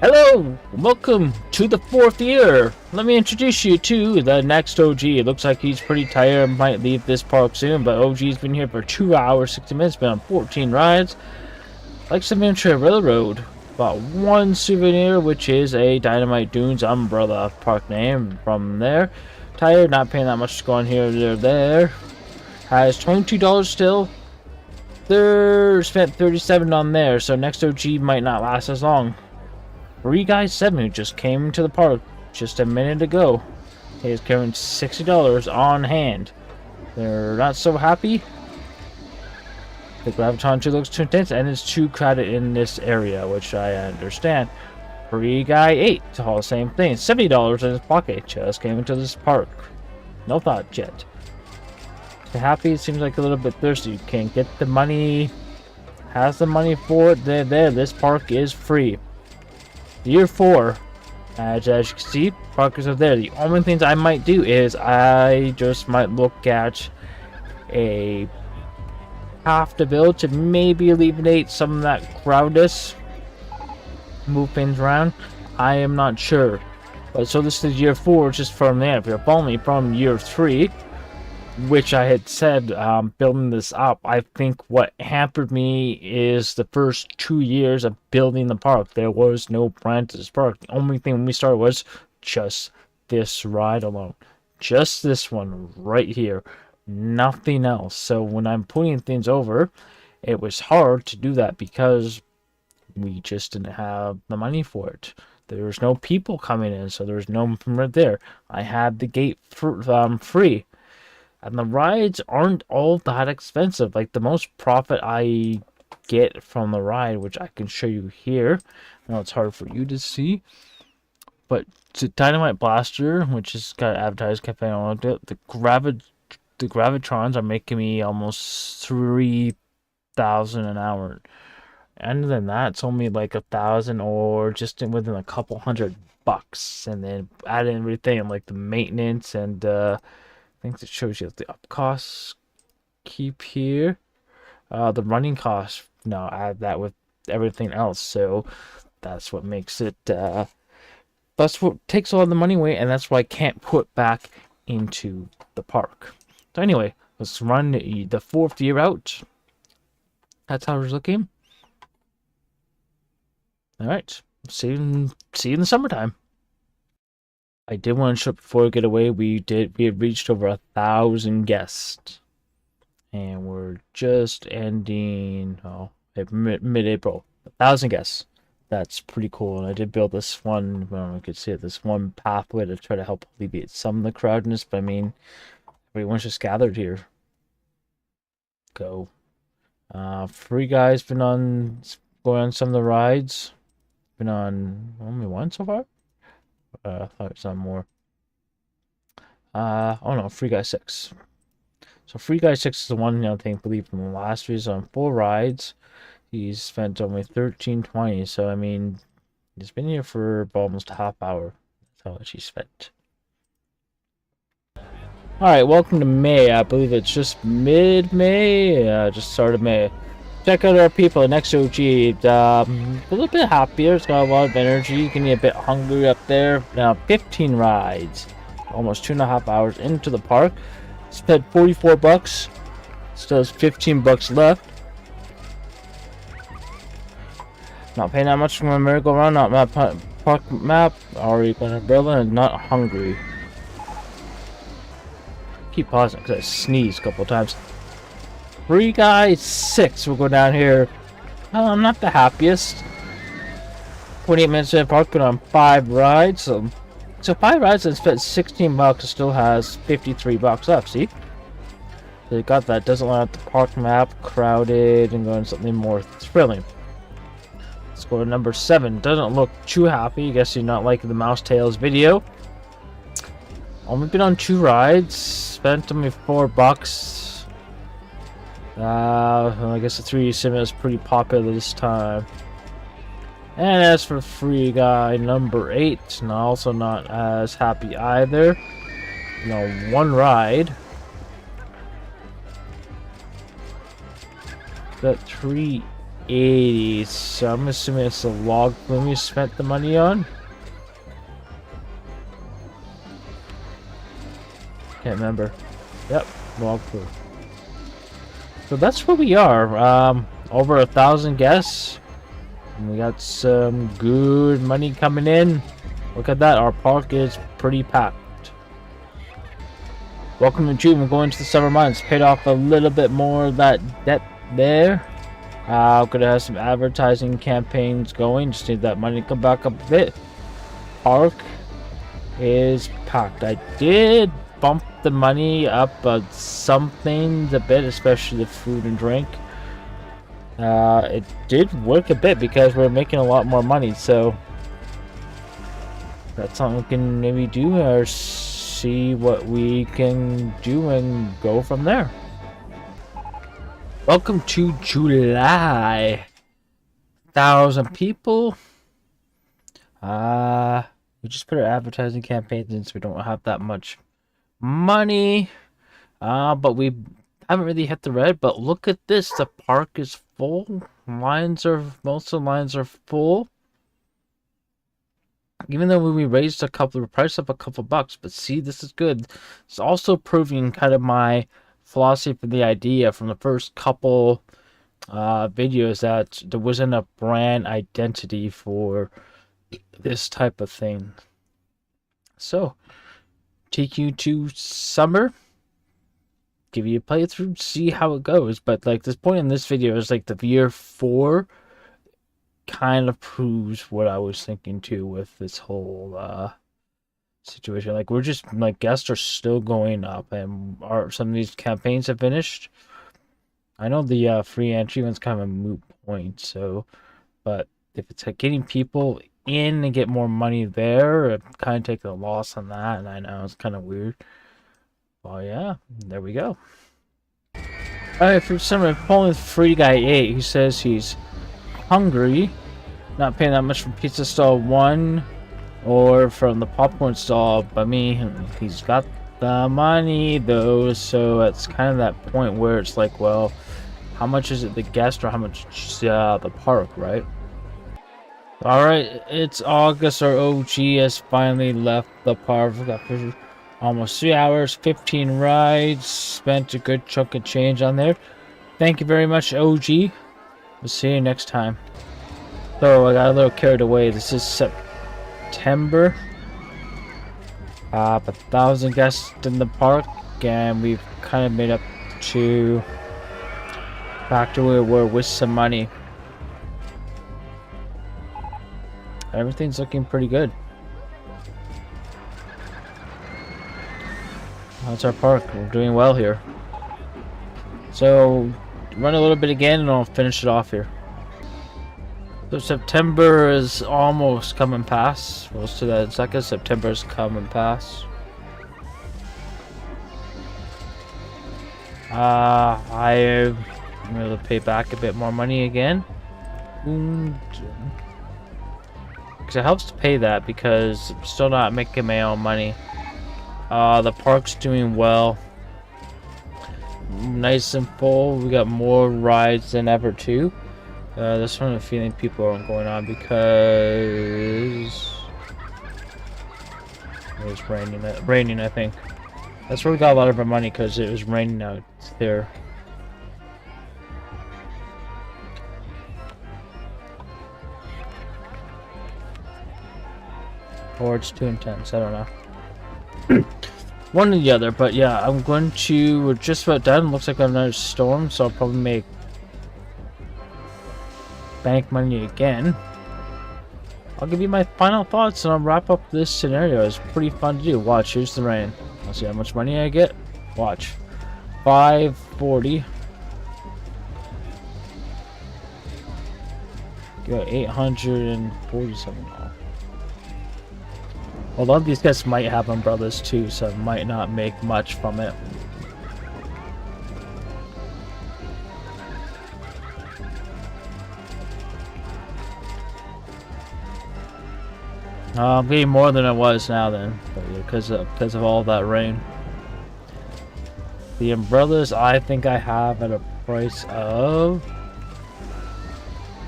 Hello, welcome to the 4th year. Let me introduce you to the next OG. It looks like he's pretty tired, might leave this park soon, but OG's been here for 2 hours, 60 minutes, been on 14 rides. Like some Adventure Railroad. Bought one souvenir, which is a Dynamite Dunes umbrella park name. From there, tired, not paying that much to go on here or there. Has $22 still. There, spent $37 on there, so next OG might not last as long. Free Guy 7 who just came to the park just a minute ago. He is carrying $60 on hand. They're not so happy. The Graviton 2 looks too intense and it's too crowded in this area, which I understand. Free Guy 8, all the same thing. $70 in his pocket. Just came into this park. No thought yet. Happy, seems like a little bit thirsty. Can't get the money. Has the money for it. There. This park is free. Year 4, as you can see, parkers are there. The only things I might do is I just might look at a half to build to maybe alleviate some of that crowdness. Move things around. I am not sure. But so this is year 4, just from there. If you're following me from year 3, which I had said building this up, I think what hampered me is the first 2 years of building the park. There was no plan to this park. The only thing when we started was just this ride alone. Just this one right here. Nothing else. So when I'm putting things over, it was hard to do that because we just didn't have the money for it. There was no people coming in, so there was no right there. I had the gate free. And the rides aren't all that expensive. Like the most profit I get from the ride, which I can show you here. I know it's hard for you to see. But the Dynamite Blaster, which is got advertised cafe on it, the Gravitrons are making me almost 3,000 an hour. And then that, it's only like 1,000 or just within a couple $100. And then add in everything like the maintenance and I think it shows you the up costs. Keep here. The running costs. Now add that with everything else. So that's what makes it. That's what takes a lot of the money away, and that's why I can't put back into the park. So anyway, let's run the 4th year out. That's how it's looking. All right. See you in the summertime. I did want to show before we get away. We had reached over 1,000 guests, and we're just ending mid-April. 1,000 guests. That's pretty cool. And I did build this one. Well, you could see it. This one pathway to try to help alleviate some of the crowdedness. But I mean, everyone's just gathered here. Go. Free Guy's been going on some of the rides. Been on only one so far. I thought it was on more. Oh no, Free Guy 6. So Free Guy 6 is the one thing I believe from the last year. He's on 4 rides. He's spent only $13.20. So I mean, he's been here for almost a half hour. That's how much he spent. Alright, welcome to May. I believe it's just mid-May. Just started May. Check out our people next OG. A little bit happier. It's got a lot of energy. Getting a bit hungry up there. Now 15 rides. Almost 2.5 hours into the park. Spent $44. Still has $15 left. Not paying that much for my merry-go-round. Not my park map. Already got an umbrella and not hungry. Keep pausing because I sneezed a couple times. Free Guy 6 will go down here. I'm not the happiest. 28 minutes in the park, been on 5 rides. So 5 rides and spent $16. Still has $53 left. See? They got that. Doesn't want the park map crowded and going something more thrilling. Let's go to number 7. Doesn't look too happy. I guess you're not liking the Mouse Tails video. Only been on 2 rides. Spent only $4. I guess the 3D sim is pretty popular this time. And as for Free Guy number 8, also not as happy either. 1 ride. Got 3 80. So I'm assuming it's the log flume we spent the money on. Can't remember. Yep, log flume. So that's where we are. Over 1,000 guests. And we got some good money coming in. Look at that, our park is pretty packed. Welcome to June. We're going to the summer months. Paid off a little bit more of that debt there. Gonna have some advertising campaigns going. Just need that money to come back up a bit. Park is packed. I did bump the money up something a bit, especially the food and drink. It did work a bit because we're making a lot more money, so that's something we can maybe do, or see what we can do and go from there. Welcome to July. 1,000 people. We just put our advertising campaigns in, so we don't have that much money. But we haven't really hit the red. But look at this, the park is full. Most of the lines are full. Even though we raised the price up a couple bucks, but see, this is good. It's also proving kind of my philosophy for the idea from the first couple videos, that there wasn't a brand identity for this type of thing. So, take you to summer, give you a playthrough, see how it goes. But like, this point in this video is like the year 4 kind of proves what I was thinking too with this whole situation. Like, we're just like, guests are still going up, and some of these campaigns have finished. I know the free entry one's kind of a moot point, so, but if it's like getting people in and get more money there, it kind of take a loss on that. And I know it's kind of weird. Well, yeah, there we go. Alright, for summer, Poland Free Guy 8, he says he's hungry, not paying that much from Pizza Stall 1 or from the popcorn stall, but he's got the money though, so it's kind of that point where it's like, well, how much is it the guest or how much the park, right? Alright, it's August. Our OG has finally left the park. We got almost 3 hours, 15 rides, spent a good chunk of change on there. Thank you very much, OG. We'll see you next time. So I got a little carried away. This is September. 1,000 guests in the park, and we've kind of made up to back to where we were with some money. Everything's looking pretty good. That's our park. We're doing well here. So, run a little bit again and I'll finish it off here. So September is almost coming past. We'll see that in a second. September's coming past. I'm going to pay back a bit more money again. Because it helps to pay that, because I'm still not making my own money. The park's doing well. Nice and full. We got more rides than ever too. This one, I'm feeling people aren't going on because it was raining, I think. That's where we got a lot of our money, because it was raining out there. Or it's too intense, I don't know. One or the other, but yeah, we're just about done. Looks like another storm, so I'll probably make bank money again. I'll give you my final thoughts and I'll wrap up this scenario. It's pretty fun to do. Watch, here's the rain. I'll see how much money I get. Watch. 540. Got 847 now. A lot of these guys might have umbrellas too, so I might not make much from it. I'm getting more than it was now then, because of all that rain. The umbrellas I think I have at a price of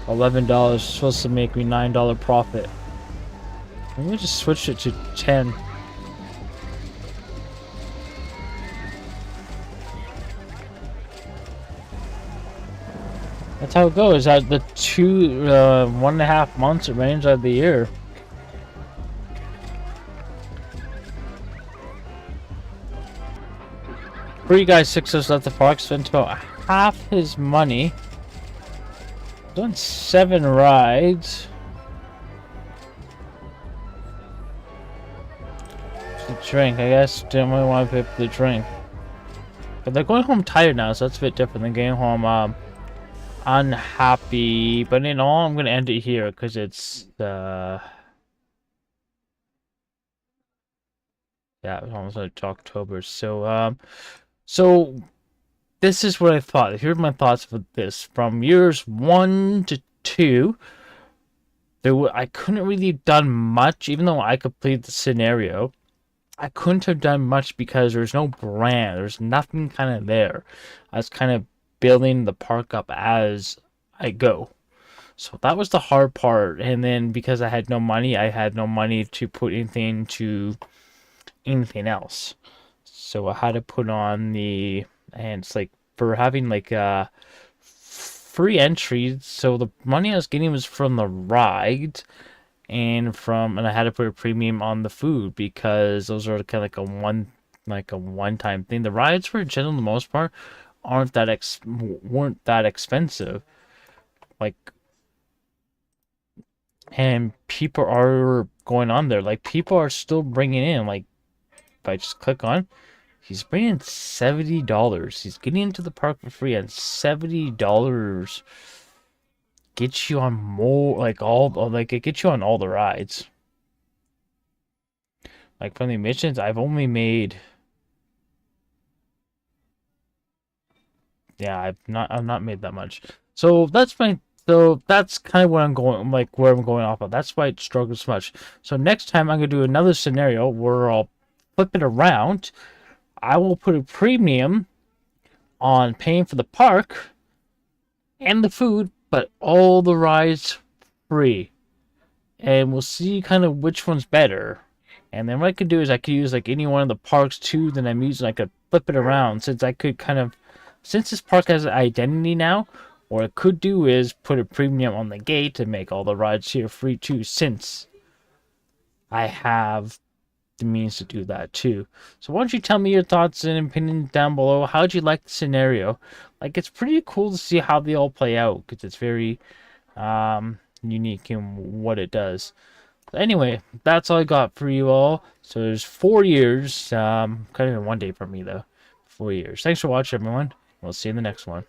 $11 is supposed to make me $9 profit. Let me just switch it to 10. That's how it goes at the 1.5 months range of the year. Free guy 6 left the park, spent about half his money. Done 7 rides. The drink, I guess. Didn't really want to pay for the drink. But they're going home tired now, so that's a bit different than getting home unhappy. But in all, I'm gonna end it here because it's yeah, it's almost like October. So this is what I thought. Here's my thoughts with this. From years 1 to 2, I couldn't really have done much, even though I completed the scenario. I couldn't have done much because there's no brand. There's nothing kind of there. I was kind of building the park up as I go. So that was the hard part. And then because I had no money to put anything to anything else. So I had to put on and it's like for having like free entries. So the money I was getting was from the ride and I had to put a premium on the food because those are kind of like a one-time thing. The rides for general, the most part, weren't that expensive. Like, and people are going on there. Like, people are still bringing in. Like, if I just click on, he's bringing $70. He's getting into the park for free, and $70 gets you on more, it gets you on all the rides. Like from the missions, I've only made, yeah, I've not made that much. So that's kind of where I'm going, like where I'm going off of. That's why it struggles so much. So next time I'm gonna do another scenario where I'll flip it around. I will put a premium on paying for the park and the food, but all the rides free. And we'll see kind of which one's better. And then what I could do is I could use like any one of the parks too. Then I'm using, I could flip it around since this park has an identity now. What I could do is put a premium on the gate to make all the rides here free too, since I have the means to do that too. So why don't you tell me your thoughts and opinions down below? How'd you like the scenario? Like, it's pretty cool to see how they all play out because it's very unique in what it does. Anyway, that's all I got for you all. So there's 4 years, kind of in one day for me though. 4 years. Thanks for watching, everyone. We'll see you in the next one.